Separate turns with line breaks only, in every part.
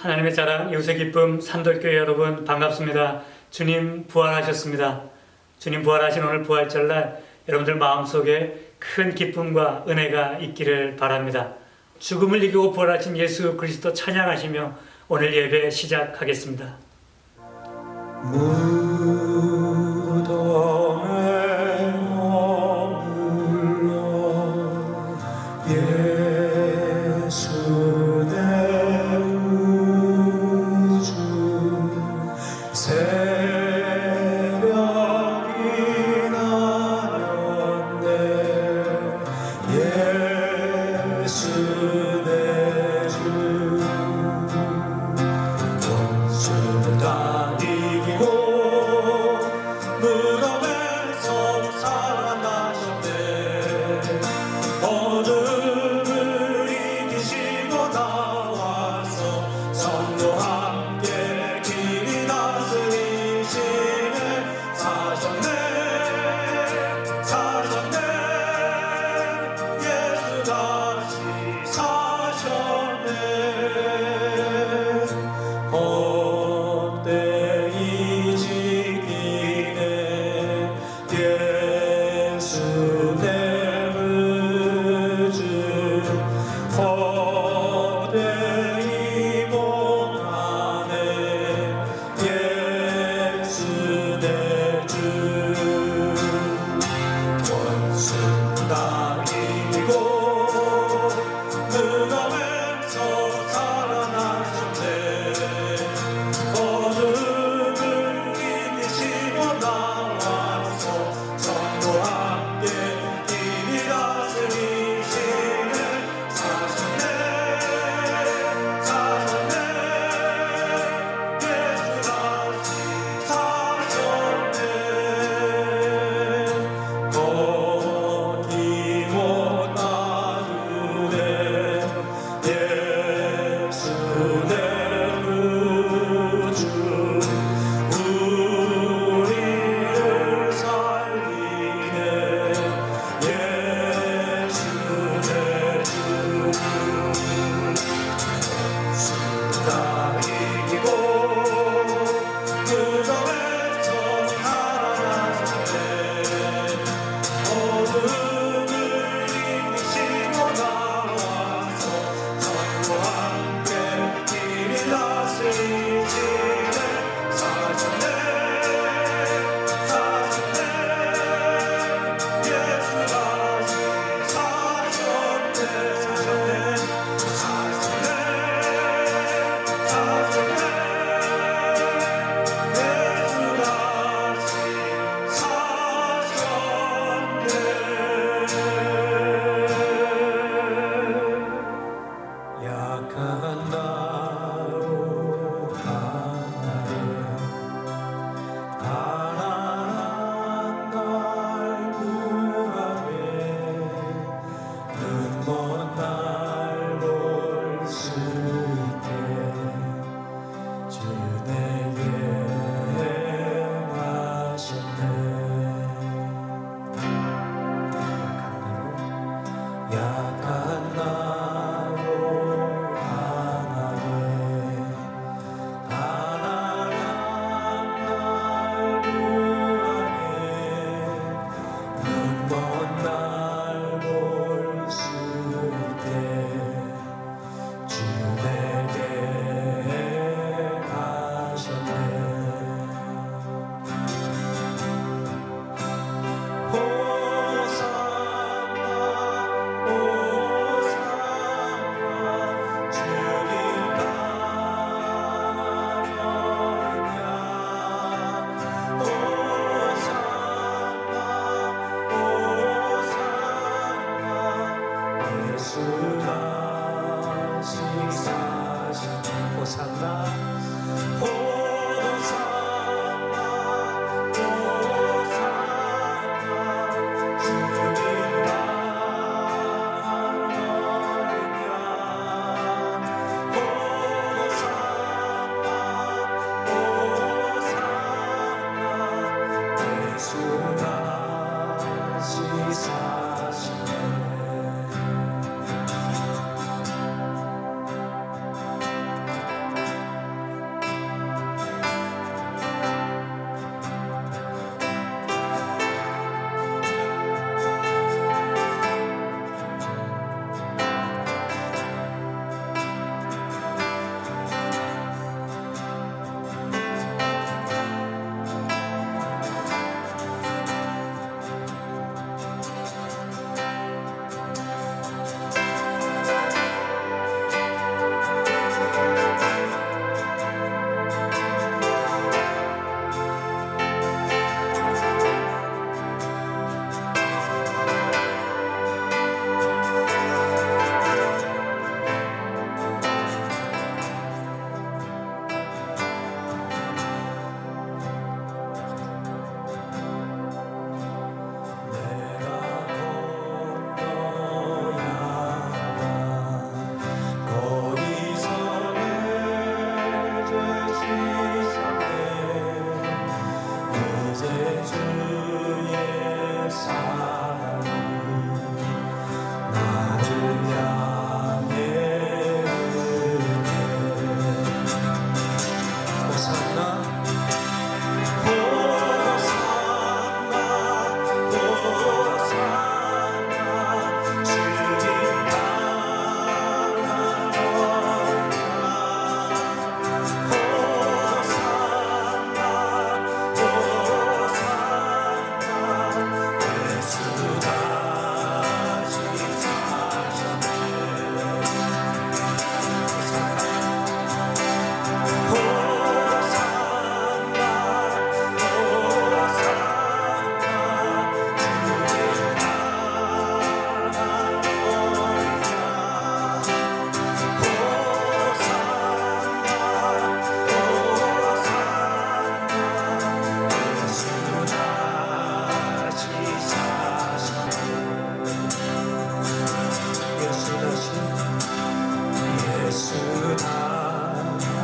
하나님의 자랑 요새 기쁨 산돌교회 여러분 반갑습니다. 주님 부활하셨습니다. 주님 부활하신 오늘 부활절날 여러분들 마음속에 큰 기쁨과 은혜가 있기를 바랍니다. 죽음을 이기고 부활하신 예수 그리스도 찬양하시며 오늘 예배 시작하겠습니다.
무덤에 머물러 예수 내 우주 새벽이 나렸네 예수 내 주 원수를 다 이기고 무덤에서 살아나셨네 어둠을 이기시고 나와서 성도와 함께 길이 다스리시네 사셨네 예수 다시 사셨네 헛되이 지키네 예수 내 의주 헛되이 못하네 예수 내 주 원수 다 이기고 무덤에서 살아나셨네 어둠을 이기시고 나와서 성도와 함께 길이 다스리시네 사셨네 예수 다시 사셨네 거기 못 놔두네 예수 내 우주 우리를 살리네 예수 내 주 다 이기고 무덤에서 살아나셨네 어둠을 이기시고 나와서 성도와 함께 길이 다스리시네 사셨네 예수 다시 사셨네 약한 나로 하나에 가난한 날 구하게 눈먼 날 볼 수 있게 주 내게 행하셨네 약한 나로 하나에 가난한 날 구하게 눈먼 날 볼 수 있게 주 내게 행하셨네 호산나 예수 다시 사시네 향해 호산나 호산나 호산나 주님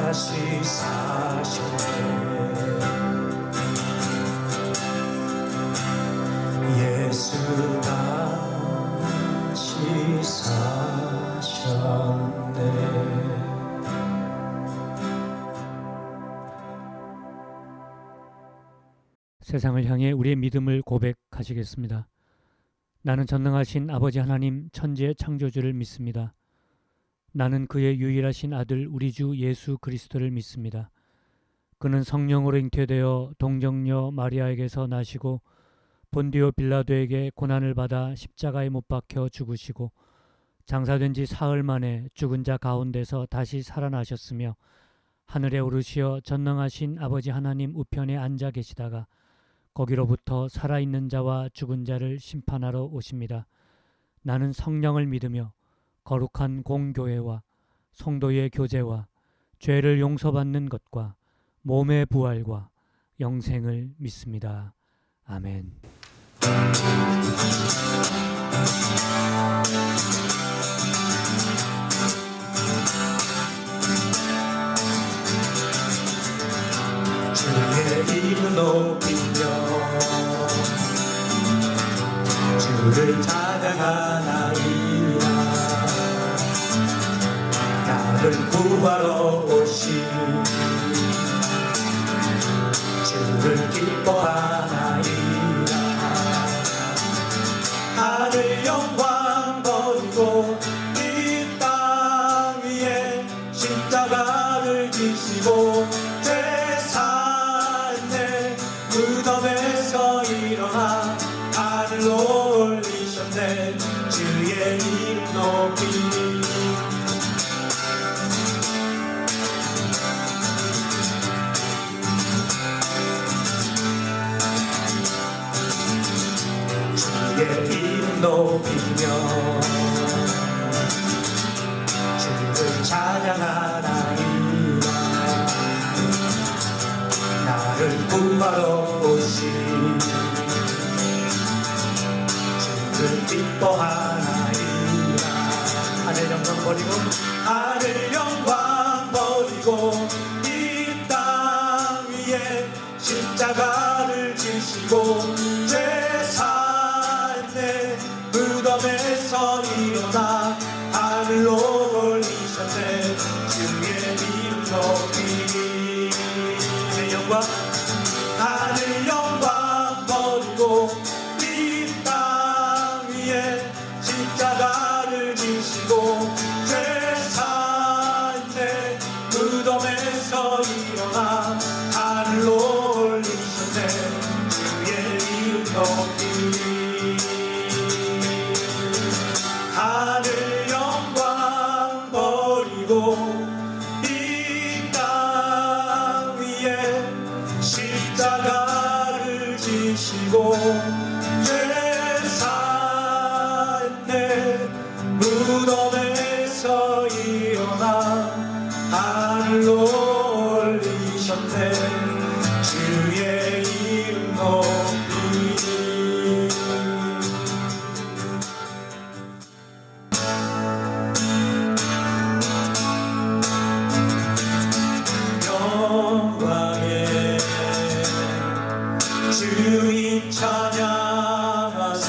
다시 사셨네. 예수 다시 사셨네.
세상을 향해 우리의 믿음을 고백하시겠습니다. 나는 전능하신 아버지 하나님 천지의 창조주를 믿습니다. 나는 그의 유일하신 아들 우리 주 예수 그리스도를 믿습니다. 그는 성령으로 잉태되어 동정녀 마리아에게서 나시고 본디오 빌라도에게 고난을 받아 십자가에 못 박혀 죽으시고 장사된 지 사흘 만에 죽은 자 가운데서 다시 살아나셨으며 하늘에 오르시어 전능하신 아버지 하나님 우편에 앉아 계시다가 거기로부터 살아있는 자와 죽은 자를 심판하러 오십니다. 나는 성령을 믿으며 거룩한 공교회와 성도의 교제와 죄를 용서받는 것과 몸의 부활과 영생을 믿습니다. 아멘.
주의 이름 높이며 주를 찬양하나이다. 나를 구하러 오신 주를 기뻐하나이다. 하늘 영광 버리고 이 땅 위에 십자가를 지시고 죄사했네. 무덤에서 일어나 하늘로 올리셨네. 주의 이름 높이 주의 이름 높이며 주를 찬양하나이다. 나를 구하러 오신 주를 기뻐하나이다. 하늘 영광 버리고 하늘 영광 버리고 이 땅 위에 십자가를 지시고 죄사했네. 무덤에서 일어나 하늘로 올리셨네. 주의 이름 높이 내 영광 하늘 영광 버리고 이 땅 위에 십자가를 지시고 죄사했네. 무덤에서 일어나 하늘로 올리셨네. 주의 이름 높이 하늘 영광 버리고 이 땅 위에 십자가를 지시고 죄사했네. 무덤에서 일어나 하늘로 올리셨네. 주의 이름 높이 영광에 주님 찬양하세.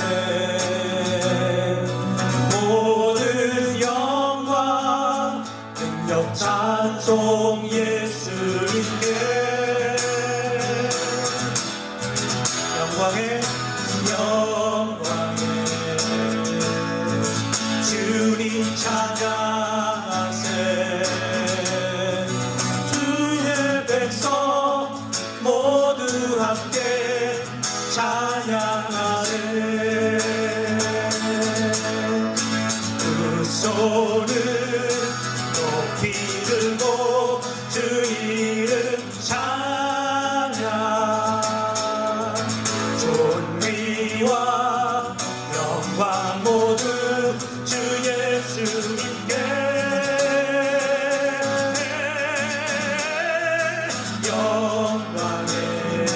모든 손을 높이 들고 주 이름 찬양 존귀와 영광 모두 주 예수님께 영광에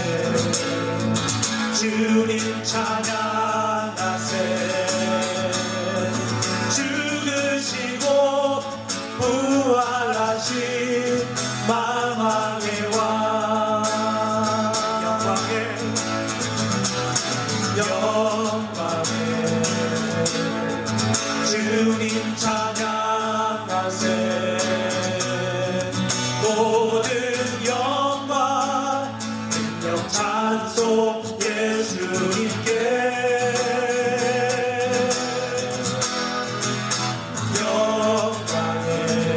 주님 찬양하세 죽으시고 부활하신 만왕의 왕 영광에 주님 찬양하세 모든 영광 능력 찬송 예수님께 영광에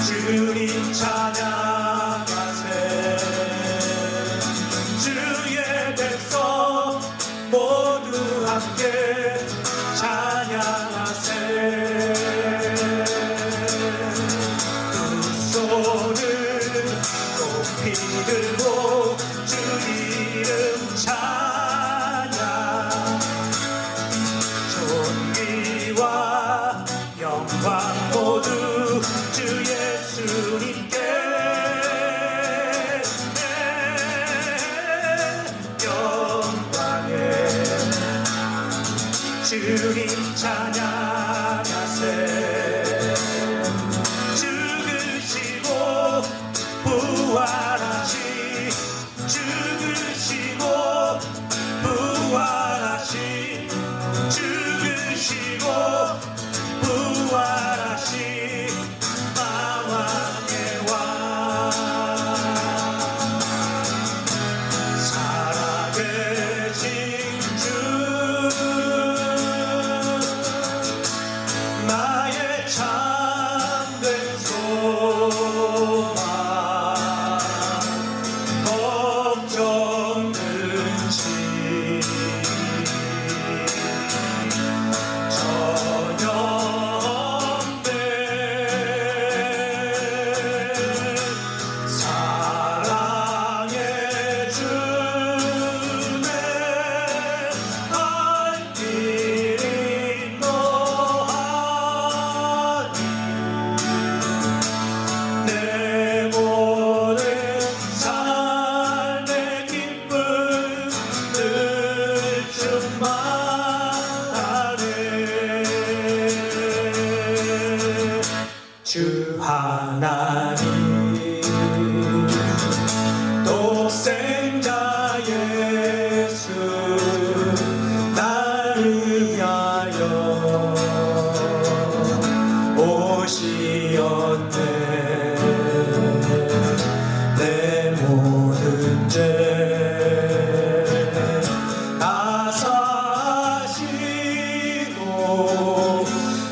주님 찬양하세 주의 백성 모두 함께 찬양하세 두 손을 높이 들고 주 이름 찬양 존귀와 영광 모두 주 예수님께 영광에 주님 찬양하세 죽으시고 부활하신 죽으시고 부활하신 죽으시고 부활하신 만왕의 왕 살아계신 주 나의 참된 소망 걱정 근심 전혀 없네 사랑의 주네 할 길이 너하니 내 모든 삶의 기쁨 늘 충만하네 주 하나님 독생자 예수 나를 위하여 오시었네 내 모든 죄 다 사시고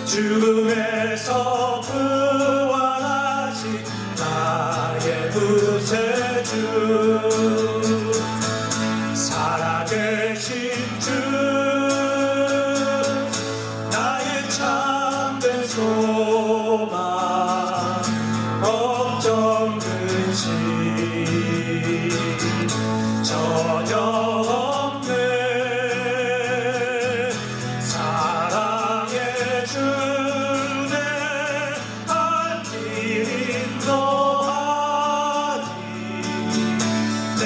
죽음에서 부활하신 나의 구세주 살아계신 주 나의 참된 소망 걱정 근심 전혀 없네 사랑의 주네 할 길이 너하니 내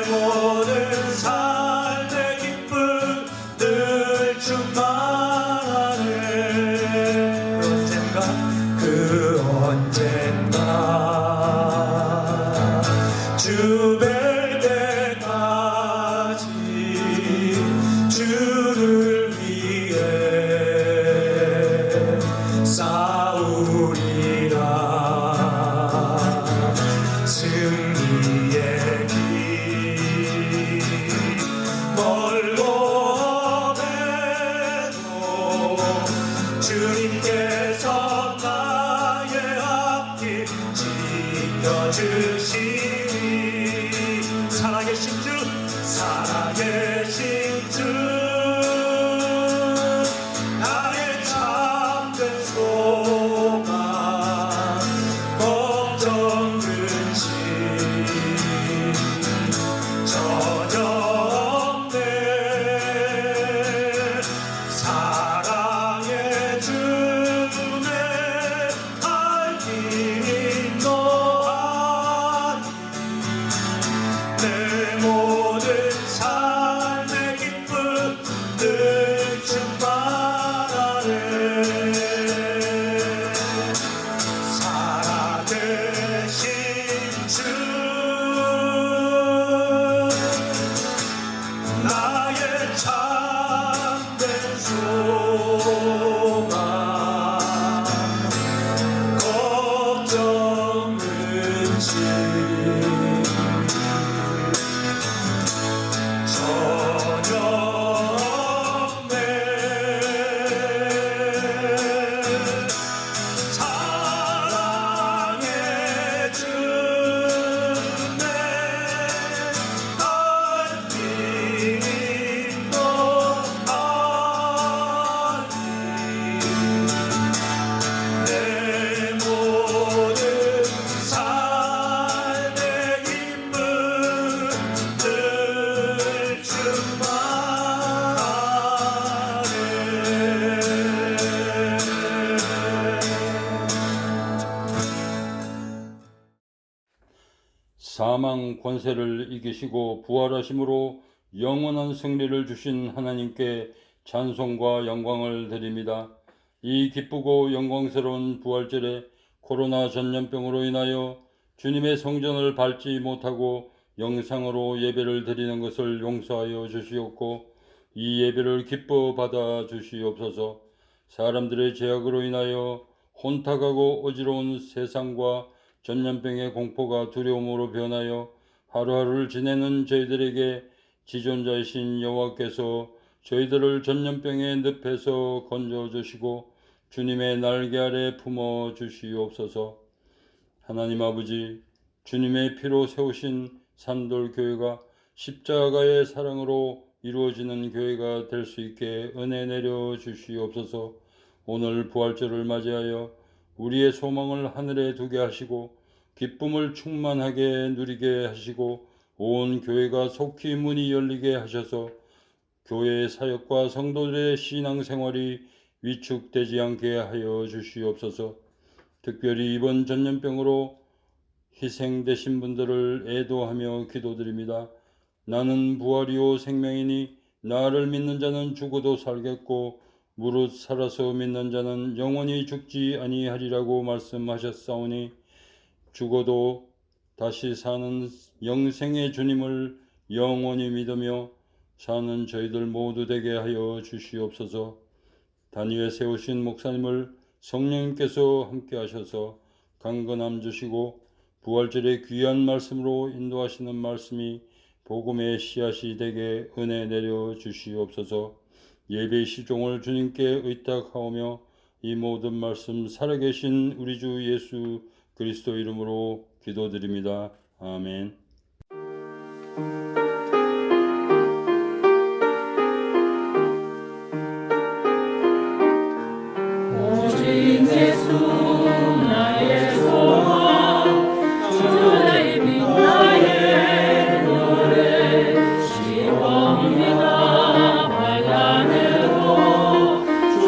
모든 삶의 기쁨 늘 충만하네 그 언젠가 주 뵐 때까지 주를 위해 싸우리라 승리의 길 멀고 험해도 주님께서 나의 앞길 지켜주시니 살아계신 주 살아계신 주 나의 참 소망 걱정 근심 전혀 없네 사랑해 주네 날 믿고 하니 내 모든 삶의 기쁨 늘 충만해
사망 권세를 이기시고 부활하심으로 영원한 승리를 주신 하나님께 찬송과 영광을 드립니다. 이 기쁘고 영광스러운 부활절에 코로나 전염병으로 인하여 주님의 성전을 밟지 못하고 영상으로 예배를 드리는 것을 용서하여 주시옵고 이 예배를 기뻐 받아 주시옵소서. 사람들의 죄악으로 인하여 혼탁하고 어지러운 세상과 전염병의 공포가 두려움으로 변하여 하루하루를 지내는 저희들에게 지존자이신 여호와께서 저희들을 전염병의 늪에서 건져주시고 주님의 날개 아래 품어 주시옵소서. 하나님 아버지, 주님의 피로 세우신 산돌교회가 십자가의 사랑으로 이루어지는 교회가 될 수 있게 은혜 내려 주시옵소서. 오늘 부활절을 맞이하여 우리의 소망을 하늘에 두게 하시고 기쁨을 충만하게 누리게 하시고 온 교회가 속히 문이 열리게 하셔서 교회의 사역과 성도들의 신앙생활이 위축되지 않게 하여 주시옵소서. 특별히 이번 전염병으로 희생되신 분들을 애도하며 기도드립니다. 나는 부활이요 생명이니 나를 믿는 자는 죽어도 살겠고 무릇 살아서 믿는 자는 영원히 죽지 아니하리라고 말씀하셨사오니 죽어도 다시 사는 영생의 주님을 영원히 믿으며 사는 저희들 모두 되게 하여 주시옵소서. 단위에 세우신 목사님을 성령님께서 함께 하셔서 강건함 주시고 부활절의 귀한 말씀으로 인도하시는 말씀이 복음의 씨앗이 되게 은혜 내려 주시옵소서. 예배 시종을 주님께 의탁하오며 이 모든 말씀 살아계신 우리 주 예수 그리스도 이름으로 기도드립니다. 아멘.
오직 예수 나의 소망 주 나의 빛 나의 노래 시험이나 환난에도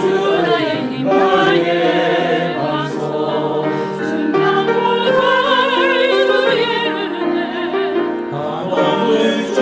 주 나의 힘 나의 반석 승리보다 주의 은혜
하나님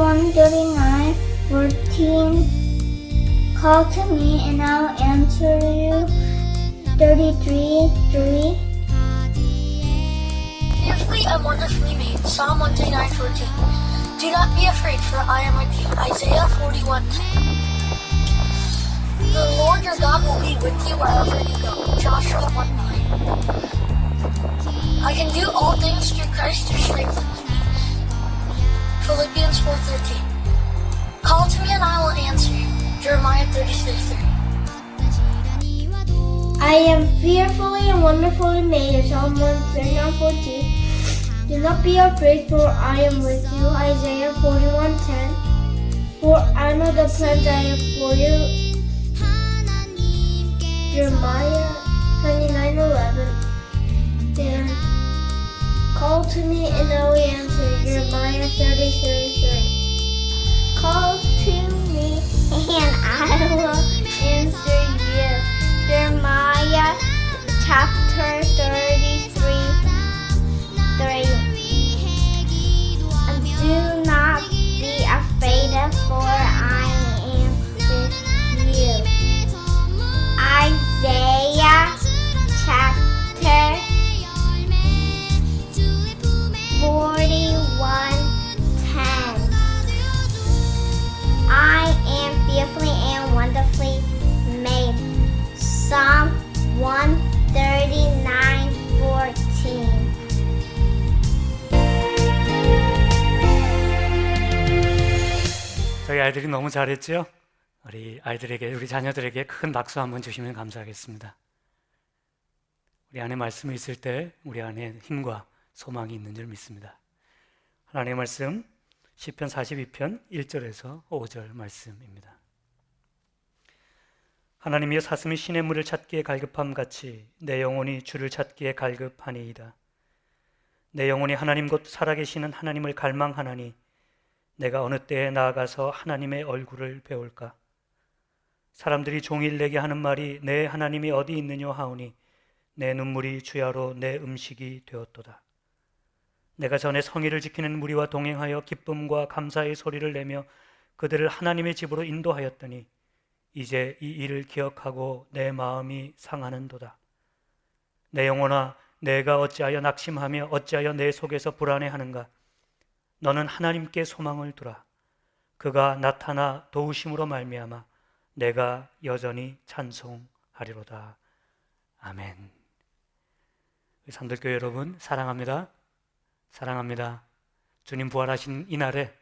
139:14. Call to me and I will answer you. 33:3.
Fearfully and wonderfully made. Psalm 139:14. Do not be afraid, for I am with you. Isaiah 41:10. The Lord your God will be with you wherever you go. Joshua 1:9. I can do all things through Christ who strengthens me. Philippians 4:13. Call to me and I will answer you. Jeremiah 36:3.
I am fearfully and wonderfully made. Psalm 139:14. Do not be afraid, for I am with you. Isaiah 41:10. For I know the plans I have for you. Jeremiah 29:11. Then call to me and I will answer. Jeremiah 33:3. Call to me and I will answer you. Jeremiah chapter 33:3. And do not be afraid, for I am with you. Isaiah chapter 41:10. I am fearfully and wonderfully made. Psalm 139:14.
저희 아이들이 너무 잘했죠? 우리 아이들에게, 우리 자녀들에게 큰 박수 한번 주시면 감사하겠습니다. 우리 안에 말씀이 있을 때 우리 안에 힘과 소망이 있는 줄 믿습니다. 하나님의 말씀 시편 42편 1절에서 5절 말씀입니다. 하나님이여, 사슴이 신의 물을 찾기에 갈급함 같이 내 영혼이 주를 찾기에 갈급하니이다. 내 영혼이 하나님 곧 살아계시는 하나님을 갈망하나니 내가 어느 때에 나아가서 하나님의 얼굴을 배울까? 사람들이 종일 내게 하는 말이 내 하나님이 어디 있느냐 하오니 내 눈물이 주야로 내 음식이 되었도다. 내가 전에 성의를 지키는 무리와 동행하여 기쁨과 감사의 소리를 내며 그들을 하나님의 집으로 인도하였더니 이제 이 일을 기억하고 내 마음이 상하는도다. 내 영혼아, 내가 어찌하여 낙심하며 어찌하여 내 속에서 불안해하는가? 너는 하나님께 소망을 두라. 그가 나타나 도우심으로 말미암아 내가 여전히 찬송하리로다. 아멘. 산들교회 여러분, 사랑합니다. 사랑합니다. 주님 부활하신 이날에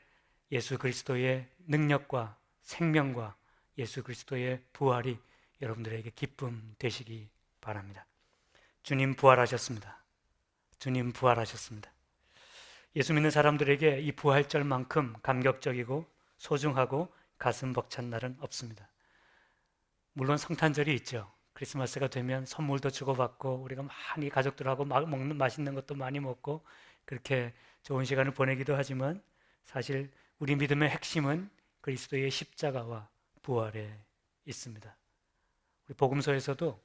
예수 그리스도의 능력과 생명과 예수 그리스도의 부활이 여러분들에게 기쁨 되시기 바랍니다. 주님 부활하셨습니다. 주님 부활하셨습니다. 예수 믿는 사람들에게 이 부활절만큼 감격적이고 소중하고 가슴 벅찬 날은 없습니다. 물론 성탄절이 있죠. 크리스마스가 되면 선물도 주고받고 우리가 많이 가족들하고 먹는 맛있는 것도 많이 먹고 그렇게 좋은 시간을 보내기도 하지만 사실 우리 믿음의 핵심은 그리스도의 십자가와 부활에 있습니다. 우리 복음서에서도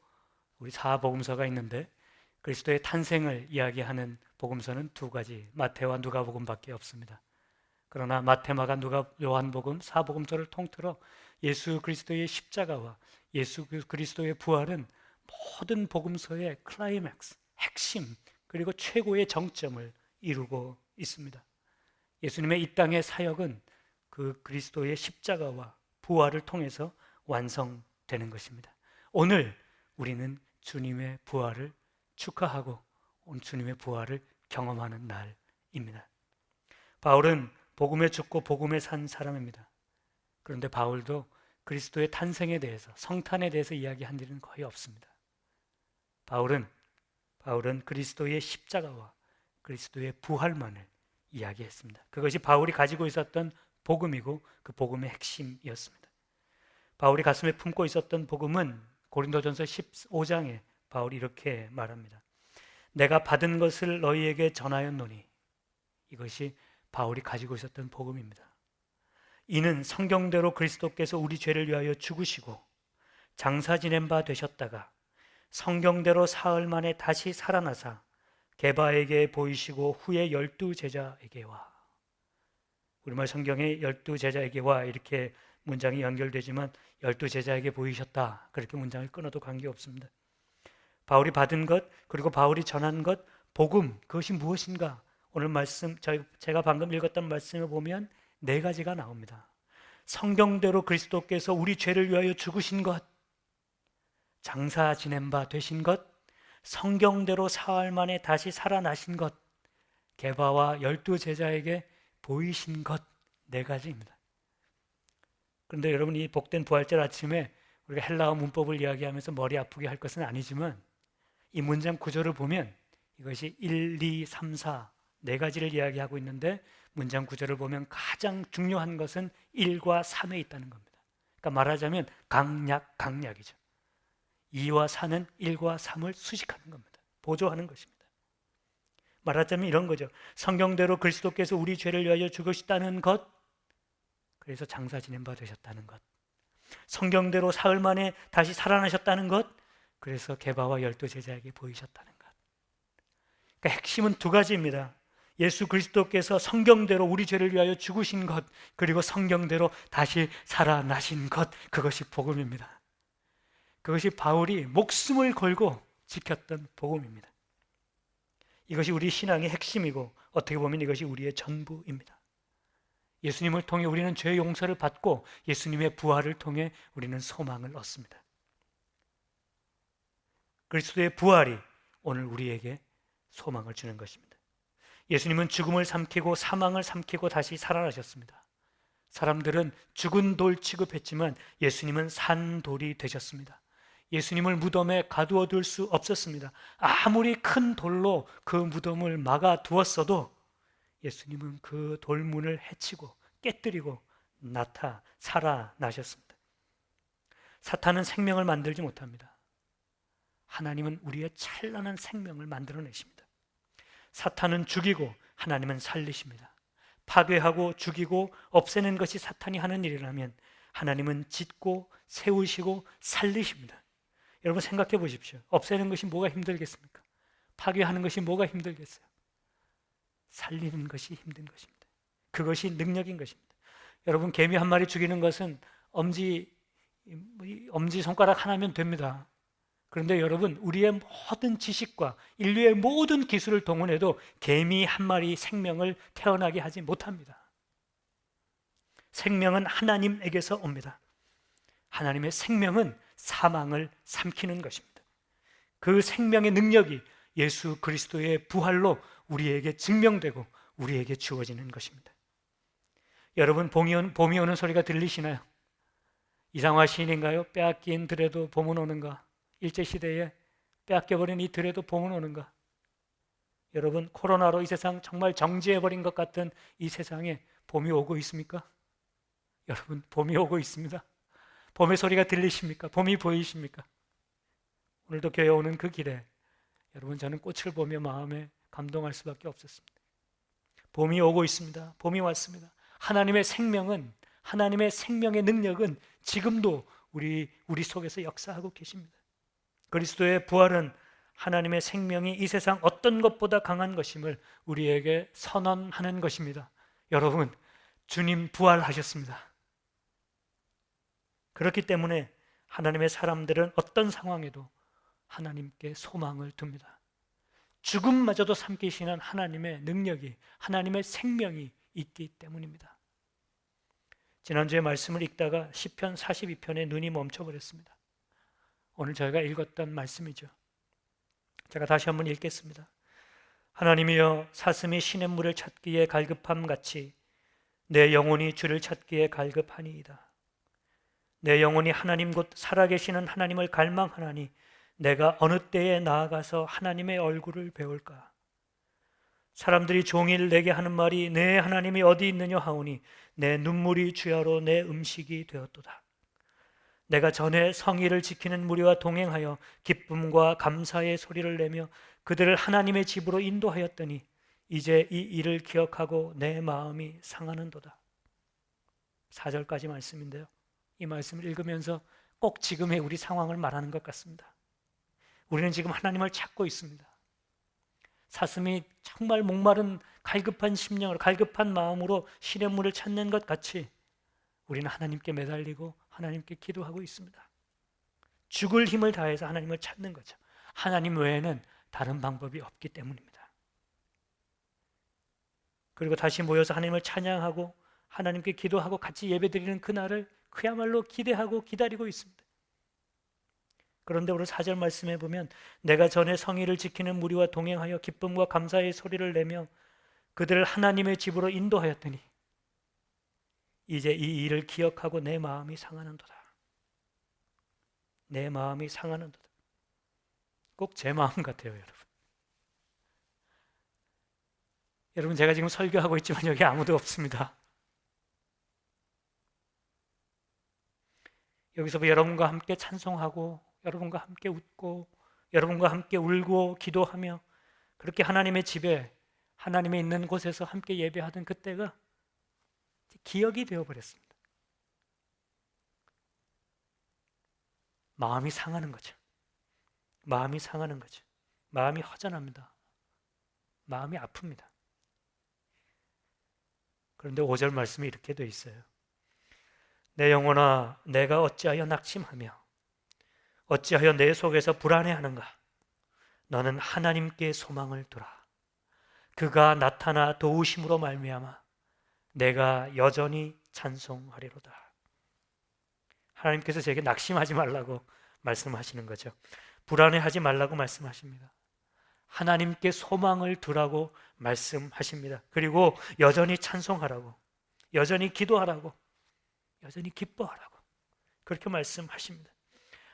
우리 4복음서가 있는데 그리스도의 탄생을 이야기하는 복음서는 2가지, 마태와 누가복음밖에 없습니다. 그러나 마태, 마가, 누가, 요한복음, 4복음서를 통틀어 예수 그리스도의 십자가와 예수 그리스도의 부활은 모든 복음서의 클라이맥스, 핵심, 그리고 최고의 정점을 이루고 있습니다. 예수님의 이 땅의 사역은 그 그리스도의 십자가와 부활을 통해서 완성되는 것입니다. 오늘 우리는 주님의 부활을 축하하고 주님의 부활을 경험하는 날입니다. 바울은 복음에 죽고 복음에 산 사람입니다. 그런데 바울도 그리스도의 탄생에 대해서, 성탄에 대해서 이야기한 일은 거의 없습니다. 바울은 그리스도의 십자가와 그리스도의 부활만을 이야기했습니다. 그것이 바울이 가지고 있었던 복음이고 그 복음의 핵심이었습니다. 바울이 가슴에 품고 있었던 복음은 고린도전서 15장에 바울이 이렇게 말합니다. 내가 받은 것을 너희에게 전하였노니, 이것이 바울이 가지고 있었던 복음입니다. 이는 성경대로 그리스도께서 우리 죄를 위하여 죽으시고 장사 지낸 바 되셨다가 성경대로 사흘 만에 다시 살아나사 게바에게 보이시고 후에 12 제자에게 와. 우리말 성경에 12제자에게와 이렇게 문장이 연결되지만 12제자에게 보이셨다, 그렇게 문장을 끊어도 관계없습니다. 바울이 받은 것, 그리고 바울이 전한 것, 복음, 그것이 무엇인가? 오늘 말씀, 제가 방금 읽었던 말씀을 보면 네 가지가 나옵니다. 성경대로 그리스도께서 우리 죄를 위하여 죽으신 것, 장사 지낸 바 되신 것, 성경대로 사흘 만에 다시 살아나신 것, 게바와 12제자에게 보이신 것, 네 가지입니다. 그런데 여러분, 이 복된 부활절 아침에 우리가 헬라어 문법을 이야기하면서 머리 아프게 할 것은 아니지만 이 문장 구조를 보면 이것이 1, 2, 3, 4 네 가지를 이야기하고 있는데 문장 구조를 보면 가장 중요한 것은 1과 3에 있다는 겁니다. 그러니까 말하자면 강약이죠. 2와 4는 1과 3을 수식하는 겁니다. 보조하는 것입니다. 말하자면 이런 거죠. 성경대로 그리스도께서 우리 죄를 위하여 죽으셨다는 것, 그래서 장사 지낸 바 되셨다는 것, 성경대로 사흘 만에 다시 살아나셨다는 것, 그래서 게바와 12제자에게 보이셨다는 것. 그러니까 핵심은 두 가지입니다. 예수 그리스도께서 성경대로 우리 죄를 위하여 죽으신 것, 그리고 성경대로 다시 살아나신 것, 그것이 복음입니다. 그것이 바울이 목숨을 걸고 지켰던 복음입니다. 이것이 우리 신앙의 핵심이고 어떻게 보면 이것이 우리의 전부입니다. 예수님을 통해 우리는 죄 용서를 받고 예수님의 부활을 통해 우리는 소망을 얻습니다. 그리스도의 부활이 오늘 우리에게 소망을 주는 것입니다. 예수님은 죽음을 삼키고 사망을 삼키고 다시 살아나셨습니다. 사람들은 죽은 돌 취급했지만 예수님은 산 돌이 되셨습니다. 예수님을 무덤에 가두어둘 수 없었습니다. 아무리 큰 돌로 그 무덤을 막아두었어도 예수님은 그 돌문을 해치고 깨뜨리고 살아나셨습니다. 사탄은 생명을 만들지 못합니다. 하나님은 우리의 찬란한 생명을 만들어내십니다. 사탄은 죽이고 하나님은 살리십니다. 파괴하고 죽이고 없애는 것이 사탄이 하는 일이라면 하나님은 짓고 세우시고 살리십니다. 여러분 생각해 보십시오. 없애는 것이 뭐가 힘들겠습니까? 파괴하는 것이 뭐가 힘들겠어요? 살리는 것이 힘든 것입니다. 그것이 능력인 것입니다. 여러분, 개미 한 마리 죽이는 것은 엄지 손가락 하나면 됩니다. 그런데 여러분, 우리의 모든 지식과 인류의 모든 기술을 동원해도 개미 한 마리 생명을 태어나게 하지 못합니다. 생명은 하나님에게서 옵니다. 하나님의 생명은 사망을 삼키는 것입니다. 그 생명의 능력이 예수 그리스도의 부활로 우리에게 증명되고 우리에게 주어지는 것입니다. 여러분, 봄이 오는 소리가 들리시나요? 이상화 시인인가요? 빼앗긴 들에도 봄은 오는가? 일제시대에 빼앗겨버린 이 들에도 봄은 오는가? 여러분, 코로나로 이 세상 정말 정지해버린 것 같은 이 세상에 봄이 오고 있습니까? 여러분, 봄이 오고 있습니다. 봄의 소리가 들리십니까? 봄이 보이십니까? 오늘도 교회 오는 그 길에 여러분, 저는 꽃을 보며 마음에 감동할 수밖에 없었습니다. 봄이 오고 있습니다. 봄이 왔습니다. 하나님의 생명은, 하나님의 생명의 능력은 지금도 우리 속에서 역사하고 계십니다. 그리스도의 부활은 하나님의 생명이 이 세상 어떤 것보다 강한 것임을 우리에게 선언하는 것입니다. 여러분, 주님 부활하셨습니다. 그렇기 때문에 하나님의 사람들은 어떤 상황에도 하나님께 소망을 둡니다. 죽음마저도 삼키시는 하나님의 능력이, 하나님의 생명이 있기 때문입니다. 지난주에 말씀을 읽다가 시편 42편에 눈이 멈춰버렸습니다. 오늘 저희가 읽었던 말씀이죠. 제가 다시 한번 읽겠습니다. 하나님이여, 사슴이 시냇물을 찾기에 갈급함 같이 내 영혼이 주를 찾기에 갈급하니이다. 내 영혼이 하나님 곧 살아계시는 하나님을 갈망하나니 내가 어느 때에 나아가서 하나님의 얼굴을 배울까? 사람들이 종일 내게 하는 말이 내 하나님이 어디 있느냐 하오니 내 눈물이 주야로 내 음식이 되었도다. 내가 전에 성의를 지키는 무리와 동행하여 기쁨과 감사의 소리를 내며 그들을 하나님의 집으로 인도하였더니 이제 이 일을 기억하고 내 마음이 상하는도다. 4절까지 말씀인데요, 이 말씀을 읽으면서 꼭 지금의 우리 상황을 말하는 것 같습니다. 우리는 지금 하나님을 찾고 있습니다. 사슴이 정말 목마른 갈급한 심령으로, 갈급한 마음으로 시냇물을 찾는 것 같이 우리는 하나님께 매달리고 하나님께 기도하고 있습니다. 죽을 힘을 다해서 하나님을 찾는 거죠. 하나님 외에는 다른 방법이 없기 때문입니다. 그리고 다시 모여서 하나님을 찬양하고 하나님께 기도하고 같이 예배드리는 그날을 그야말로 기대하고 기다리고 있습니다. 그런데 오늘 4절 말씀에 보면 내가 전에 성의를 지키는 무리와 동행하여 기쁨과 감사의 소리를 내며 그들을 하나님의 집으로 인도하였더니 이제 이 일을 기억하고 내 마음이 상하는도다. 내 마음이 상하는도다. 꼭 제 마음 같아요, 여러분. 여러분, 제가 지금 설교하고 있지만 여기 아무도 없습니다. 여기서 여러분과 함께 찬송하고 여러분과 함께 웃고 여러분과 함께 울고 기도하며 그렇게 하나님의 집에 하나님의 있는 곳에서 함께 예배하던 그때가 기억이 되어버렸습니다. 마음이 상하는 거죠. 마음이 상하는 거죠. 마음이 허전합니다. 마음이 아픕니다. 그런데 5절 말씀이 이렇게 되어 있어요. 내 영혼아, 내가 어찌하여 낙심하며 어찌하여 내 속에서 불안해하는가? 너는 하나님께 소망을 두라. 그가 나타나 도우심으로 말미암아 내가 여전히 찬송하리로다. 하나님께서 제게 낙심하지 말라고 말씀하시는 거죠. 불안해하지 말라고 말씀하십니다. 하나님께 소망을 두라고 말씀하십니다. 그리고 여전히 찬송하라고, 여전히 기도하라고, 여전히 기뻐하라고 그렇게 말씀하십니다.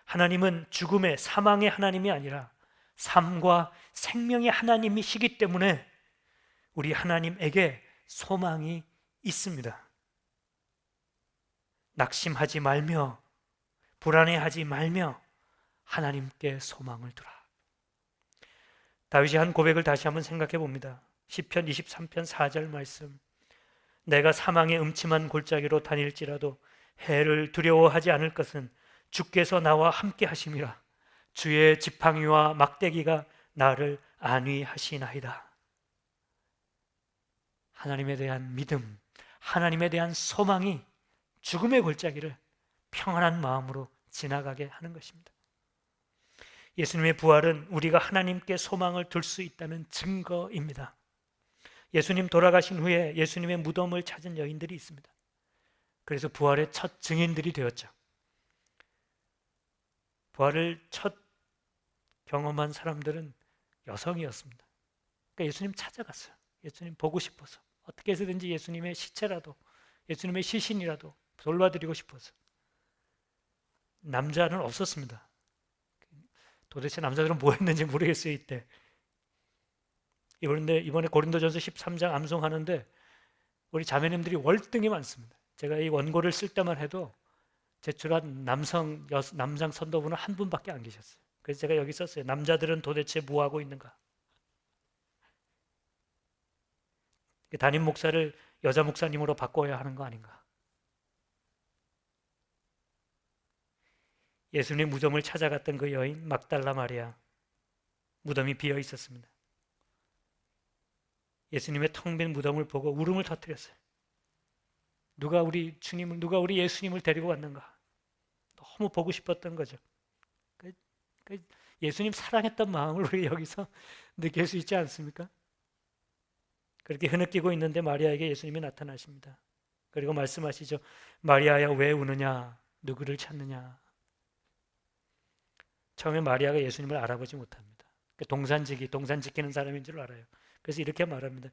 하나님은 죽음의, 사망의 하나님이 아니라 삶과 생명의 하나님이시기 때문에 우리 하나님에게 소망이 있습니다. 낙심하지 말며 불안해하지 말며 하나님께 소망을 두라. 다윗이 한 고백을 다시 한번 생각해 봅니다. 시편 23편 4절 말씀. 내가 사망의 음침한 골짜기로 다닐지라도 해를 두려워하지 않을 것은 주께서 나와 함께 하심이라. 주의 지팡이와 막대기가 나를 안위하시나이다. 하나님에 대한 믿음, 하나님에 대한 소망이 죽음의 골짜기를 평안한 마음으로 지나가게 하는 것입니다. 예수님의 부활은 우리가 하나님께 소망을 둘 수 있다는 증거입니다. 예수님 돌아가신 후에 예수님의 무덤을 찾은 여인들이 있습니다. 그래서 부활의 첫 증인들이 되었죠. 부활을 첫 경험한 사람들은 여성이었습니다. 그러니까 예수님 찾아갔어요. 예수님 보고 싶어서 어떻게 해서든지 예수님의 시체라도, 예수님의 시신이라도 돌봐드리고 싶어서. 남자는 없었습니다. 도대체 남자들은 뭐 했는지 모르겠어요, 이때. 이번에 고린도전서 13장 암송하는데 우리 자매님들이 월등히 많습니다. 제가 이 원고를 쓸 때만 해도 제출한 남장 선도부는 한 분밖에 안 계셨어요. 그래서 제가 여기 썼어요. 남자들은 도대체 뭐 하고 있는가? 담임 목사를 여자 목사님으로 바꿔야 하는 거 아닌가? 예수님 무덤을 찾아갔던 그 여인 막달라 마리아, 무덤이 비어 있었습니다. 예수님의 텅 빈 무덤을 보고 울음을 터뜨렸어요. 누가 우리 예수님을 데리고 왔는가? 너무 보고 싶었던 거죠. 예수님 사랑했던 마음을 우리 여기서 느낄 수 있지 않습니까? 그렇게 흐느끼고 있는데 마리아에게 예수님이 나타나십니다. 그리고 말씀하시죠. 마리아야, 왜 우느냐? 누구를 찾느냐? 처음에 마리아가 예수님을 알아보지 못합니다. 동산 지키는 사람인 줄 알아요. 그래서 이렇게 말합니다.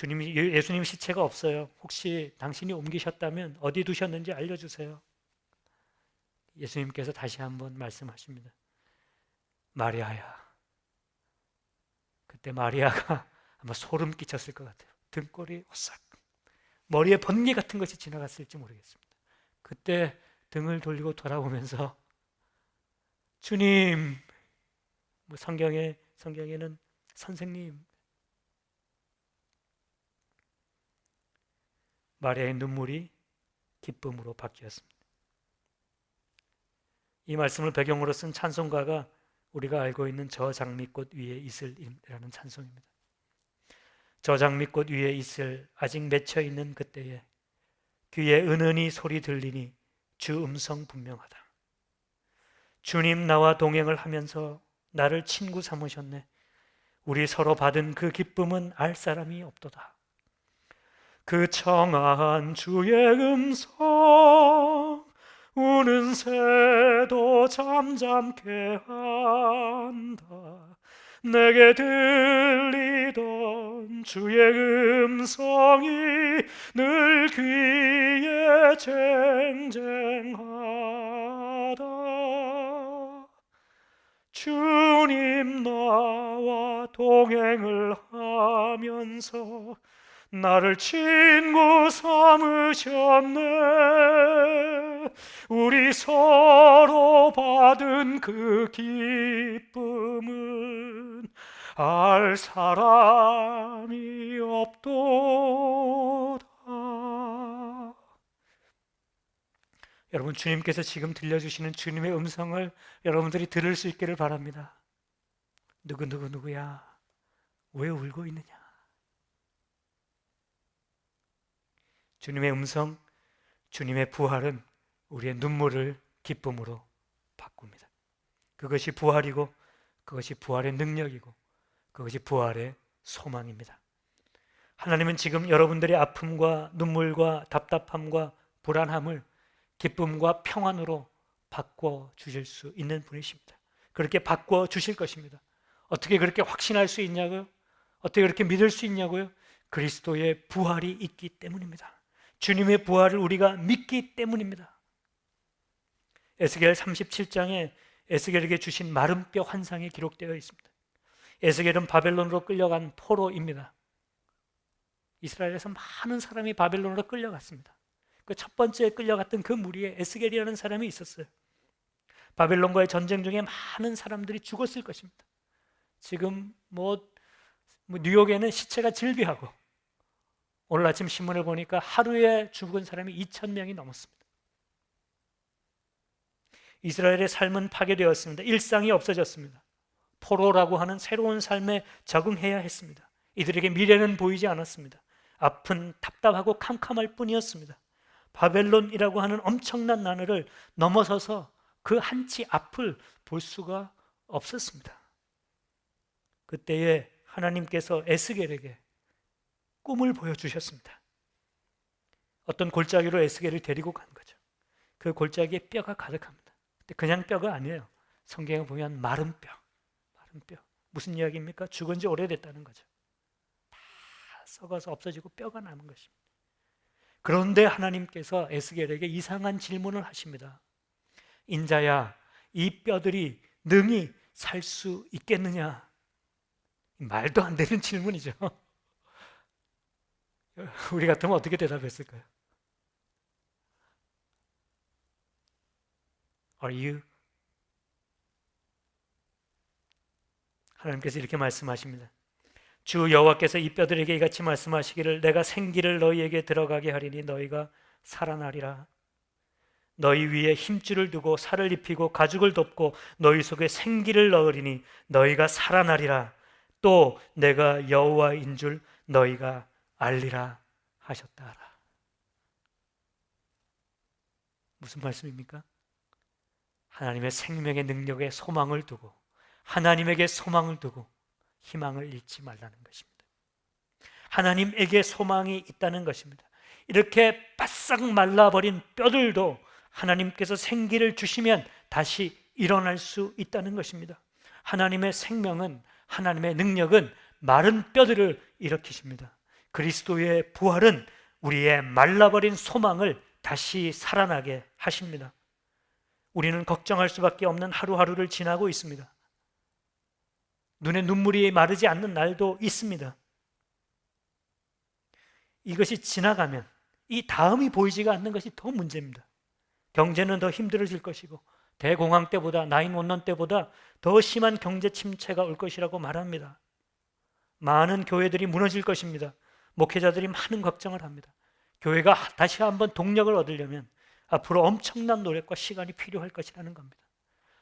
예수님 시체가 없어요. 혹시 당신이 옮기셨다면 어디 두셨는지 알려주세요. 예수님께서 다시 한번 말씀하십니다. 마리아야. 그때 마리아가 아마 소름 끼쳤을 것 같아요. 등골이 오싹, 머리에 번개 같은 것이 지나갔을지 모르겠습니다. 그때 등을 돌리고 돌아보면서 주님, 성경에는 선생님, 마리아의 눈물이 기쁨으로 바뀌었습니다. 이 말씀을 배경으로 쓴 찬송가가 우리가 알고 있는 저 장미꽃 위에 이슬이라는 찬송입니다. 저 장미꽃 위에 이슬 아직 맺혀 있는 그때에 귀에 은은히 소리 들리니 주 음성 분명하다. 주님 나와 동행을 하면서 나를 친구 삼으셨네. 우리 서로 받은 그 기쁨은 알 사람이 없도다. 그 청아한 주의 음성 우는 새도 잠잠케 한다. 내게 들리던 주의 음성이 늘 귀에 쟁쟁하다. 주님 나와 동행을 하면서 나를 친구 삼으셨네. 우리 서로 받은 그 기쁨은 알 사람이 없도다. 여러분, 주님께서 지금 들려주시는 주님의 음성을 여러분들이 들을 수 있기를 바랍니다. 누구야? 왜 울고 있느냐? 주님의 음성, 주님의 부활은 우리의 눈물을 기쁨으로 바꿉니다. 그것이 부활이고, 그것이 부활의 능력이고, 그것이 부활의 소망입니다. 하나님은 지금 여러분들의 아픔과 눈물과 답답함과 불안함을 기쁨과 평안으로 바꿔 주실 수 있는 분이십니다. 그렇게 바꿔 주실 것입니다. 어떻게 그렇게 확신할 수 있냐고요? 어떻게 그렇게 믿을 수 있냐고요? 그리스도의 부활이 있기 때문입니다. 주님의 부활을 우리가 믿기 때문입니다. 에스겔 37장에 에스겔에게 주신 마른 뼈 환상이 기록되어 있습니다. 에스겔은 바벨론으로 끌려간 포로입니다. 이스라엘에서 많은 사람이 바벨론으로 끌려갔습니다. 그 첫 번째 끌려갔던 그 무리에 에스겔이라는 사람이 있었어요. 바벨론과의 전쟁 중에 많은 사람들이 죽었을 것입니다. 지금 뉴욕에는 시체가 즐비하고, 오늘 아침 신문을 보니까 하루에 죽은 사람이 2,000명이 넘었습니다. 이스라엘의 삶은 파괴되었습니다. 일상이 없어졌습니다. 포로라고 하는 새로운 삶에 적응해야 했습니다. 이들에게 미래는 보이지 않았습니다. 앞은 답답하고 캄캄할 뿐이었습니다. 바벨론이라고 하는 엄청난 나라를 넘어서서 그 한치 앞을 볼 수가 없었습니다. 그때에 하나님께서 에스겔에게 꿈을 보여주셨습니다. 어떤 골짜기로 에스겔을 데리고 간 거죠. 그 골짜기에 뼈가 가득합니다. 근데 그냥 뼈가 아니에요. 성경에 보면 마른 뼈. 무슨 이야기입니까? 죽은 지 오래됐다는 거죠. 다 썩어서 없어지고 뼈가 남은 것입니다. 그런데 하나님께서 에스겔에게 이상한 질문을 하십니다. 인자야, 이 뼈들이 능히 살 수 있겠느냐? 말도 안 되는 질문이죠. 우리 같으면 어떻게 대답했을까요? Are you? 하나님께서 이렇게 말씀하십니다. 주 여호와께서 이 뼈들에게 이같이 말씀하시기를 내가 생기를 너희에게 들어가게 하리니 너희가 살아나리라. 너희 위에 힘줄을 두고 살을 입히고 가죽을 덮고 너희 속에 생기를 넣으리니 너희가 살아나리라. 또 내가 여호와인 줄 너희가 알리라 하셨다. 무슨 말씀입니까? 하나님의 생명의 능력에 소망을 두고, 하나님에게 소망을 두고 희망을 잃지 말라는 것입니다. 하나님에게 소망이 있다는 것입니다. 이렇게 바싹 말라버린 뼈들도 하나님께서 생기를 주시면 다시 일어날 수 있다는 것입니다. 하나님의 생명은, 하나님의 능력은 마른 뼈들을 일으키십니다. 그리스도의 부활은 우리의 말라버린 소망을 다시 살아나게 하십니다. 우리는 걱정할 수밖에 없는 하루하루를 지나고 있습니다. 눈에 눈물이 마르지 않는 날도 있습니다. 이것이 지나가면 이 다음이 보이지가 않는 것이 더 문제입니다. 경제는 더 힘들어질 것이고, 대공황 때보다, 911 때보다 더 심한 경제 침체가 올 것이라고 말합니다. 많은 교회들이 무너질 것입니다. 목회자들이 많은 걱정을 합니다. 교회가 다시 한번 동력을 얻으려면 앞으로 엄청난 노력과 시간이 필요할 것이라는 겁니다.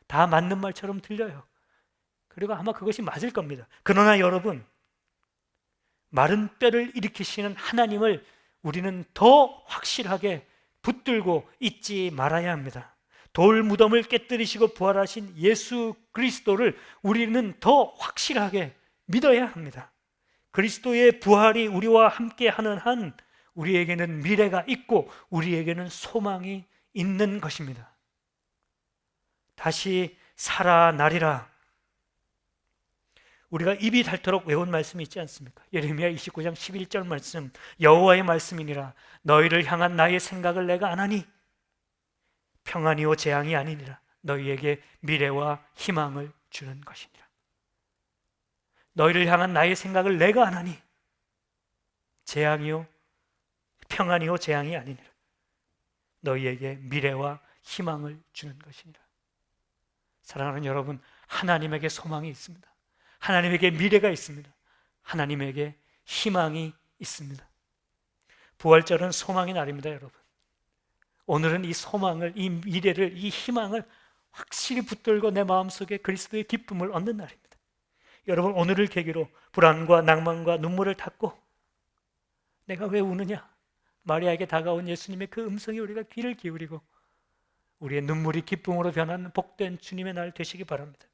다 맞는 말처럼 들려요. 그리고 아마 그것이 맞을 겁니다. 그러나 여러분, 마른 뼈를 일으키시는 하나님을 우리는 더 확실하게 붙들고 잊지 말아야 합니다. 돌 무덤을 깨뜨리시고 부활하신 예수 그리스도를 우리는 더 확실하게 믿어야 합니다. 그리스도의 부활이 우리와 함께하는 한 우리에게는 미래가 있고 우리에게는 소망이 있는 것입니다. 다시 살아나리라. 우리가 입이 닳도록 외운 말씀이 있지 않습니까? 예레미야 29장 11절 말씀, 여호와의 말씀이니라. 너희를 향한 나의 생각을 내가 아나니 평안이요 재앙이 아니니라. 너희에게 미래와 희망을 주는 것이니라. 너희를 향한 나의 생각을 내가 아나니 재앙이요 평안이요 재앙이 아니니라. 너희에게 미래와 희망을 주는 것이니라. 사랑하는 여러분, 하나님에게 소망이 있습니다. 하나님에게 미래가 있습니다. 하나님에게 희망이 있습니다. 부활절은 소망의 날입니다, 여러분. 오늘은 이 소망을, 이 미래를, 이 희망을 확실히 붙들고 내 마음속에 그리스도의 기쁨을 얻는 날입니다. 여러분, 오늘을 계기로 불안과 낭만과 눈물을 닦고 내가 왜 우느냐? 마리아에게 다가온 예수님의 그 음성에 우리가 귀를 기울이고 우리의 눈물이 기쁨으로 변하는 복된 주님의 날 되시기 바랍니다.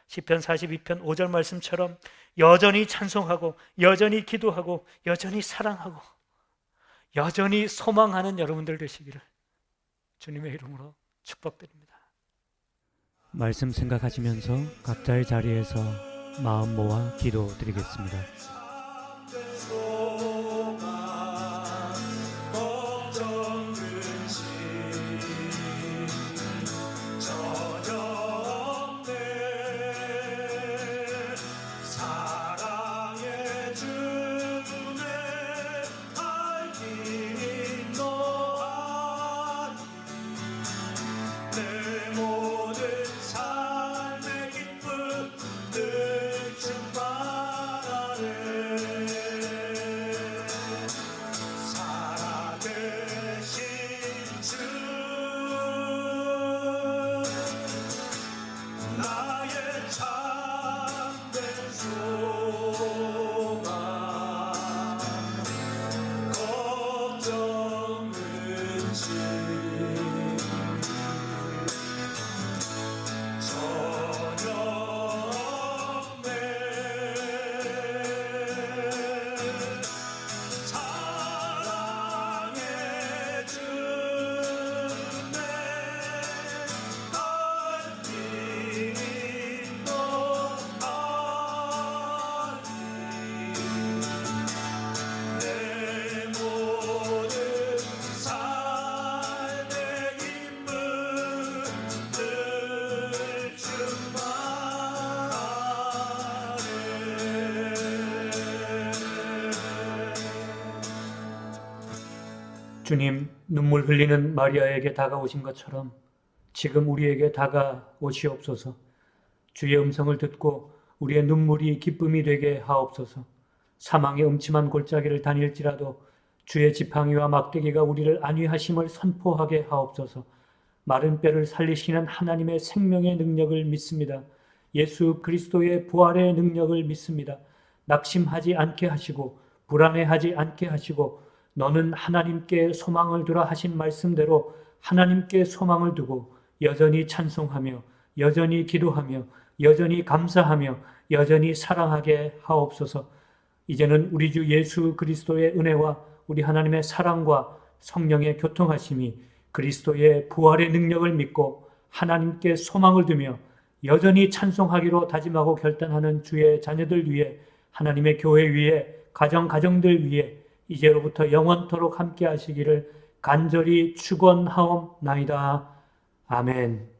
시편 42편 5절 말씀처럼 여전히 찬송하고 여전히 기도하고 여전히 사랑하고 여전히 소망하는 여러분들 되시기를 주님의 이름으로 축복드립니다. 말씀 생각하시면서 각자의 자리에서 마음 모아 기도드리겠습니다.
걱정 근심 전혀 없네. 사랑의 주네 알긴 너하니 내 모든 삶의 기쁨 늘 충만하네. 살아계신 주 나의 참된 소망 걱정 근심 전혀 없네. 사랑의 주네 알긴 너하니 내 모든 삶의 기쁨 늘 충만하네.
주님, 눈물 흘리는 마리아에게 다가오신 것처럼 지금 우리에게 다가오시옵소서. 주의 음성을 듣고 우리의 눈물이 기쁨이 되게 하옵소서. 사망의 음침한 골짜기를 다닐지라도 주의 지팡이와 막대기가 우리를 안위하심을 선포하게 하옵소서. 마른 뼈를 살리시는 하나님의 생명의 능력을 믿습니다. 예수 그리스도의 부활의 능력을 믿습니다. 낙심하지 않게 하시고 불안해하지 않게 하시고 너는 하나님께 소망을 두라 하신 말씀대로 하나님께 소망을 두고 여전히 찬송하며 여전히 기도하며 여전히 감사하며 여전히 사랑하게 하옵소서. 이제는 우리 주 예수 그리스도의 은혜와 우리 하나님의 사랑과 성령의 교통하심이 그리스도의 부활의 능력을 믿고 하나님께 소망을 두며 여전히 찬송하기로 다짐하고 결단하는 주의 자녀들 위해, 하나님의 교회 위에, 가정들 위해 이제로부터 영원토록 함께 하시기를 간절히 축원하옵나이다. 아멘.